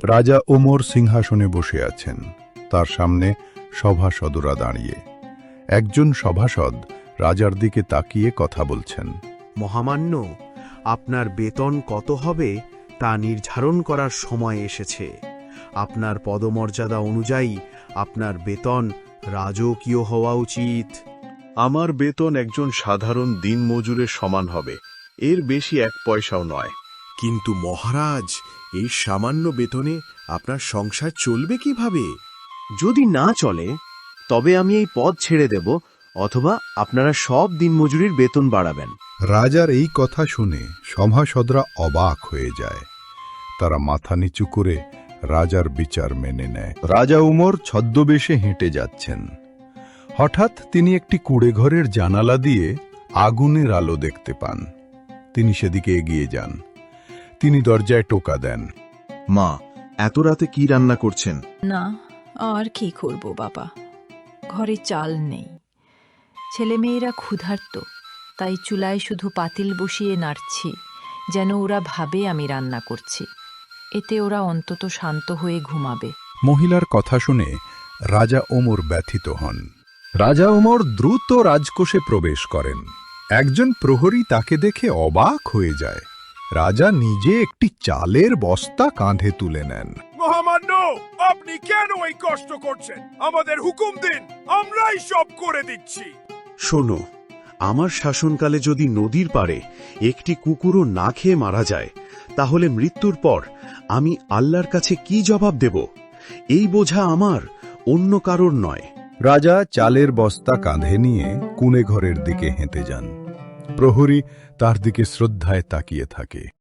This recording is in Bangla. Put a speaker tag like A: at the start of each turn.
A: রাজা ওমর সিংহাসনে বসে আছেন। তার সামনে সভাসদরা দাঁড়িয়ে। একজন সভাসদ রাজার দিকে তাকিয়ে কথা বলছেন।
B: মহামান্য, আপনার বেতন কত হবে তা নির্ধারণ করার সময় এসেছে। আপনার পদমর্যাদা অনুযায়ী আপনার বেতন রাজকীয় হওয়া উচিত।
C: আমার বেতন একজন সাধারণ দিনমজুরের সমান হবে, এর বেশি এক পয়সাও নয়।
D: কিন্তু মহারাজ, এই সামান্য বেতনে আপনার সংসার চলবে কিভাবে?
B: যদি না চলে তবে আমি এই পদ ছেড়ে দেব, অথবা আপনারা সব দিনমজুরির বেতন বাড়াবেন।
A: রাজার এই কথা শুনে সভাসদরা অবাক হয়ে যায়। তারা মাথা নিচু করে রাজার বিচার মেনে নেয়। রাজা উমর ছদ্মবেশে হেঁটে যাচ্ছেন। হঠাৎ তিনি একটি কুঁড়েঘরের জানালা দিয়ে আগুনের আলো দেখতে পান। তিনি সেদিকে এগিয়ে যান। তিনি দরজায় টোকা দেন।
D: মা, এত রাতে কি রান্না করছেন?
E: না, আর কি করব বাবা, ঘরে চাল নেই। ছেলেমেয়েরা ক্ষুধার্ত, তাই চুলায় শুধু পাতিল বসিয়ে নাড়ছি, যেন ওরা ভাবে আমি রান্না করছি। এতে ওরা অন্তত শান্ত হয়ে ঘুমাবে।
A: মহিলার কথা শুনে রাজা ওমর ব্যথিত হন। রাজা ওমর দ্রুত রাজকোষে প্রবেশ করেন। একজন প্রহরী তাকে দেখে অবাক হয়ে যায়। রাজা নিজে একটি চালের বস্তা কাঁধে তুলে নেন।
F: মহামান্য, আপনি কেন এই কষ্ট করছেন? আমাদের হুকুম দিন, আমরাই সব করে দিচ্ছি।
B: শোনো, আমার শাসনকালে যদি নদীর পাড়ে একটি কুকুরও না খেয়ে মারা যায়, তাহলে মৃত্যুর পর আমি আল্লাহর কাছে কি জবাব দেব? এই বোঝা আমার, অন্য কারোর নয়।
A: রাজা চালের বস্তা কাঁধে নিয়ে কুঁড়েঘরের দিকে হেঁটে যান। প্রহরী তার দিকে শ্রদ্ধায় তাকিয়ে থাকে।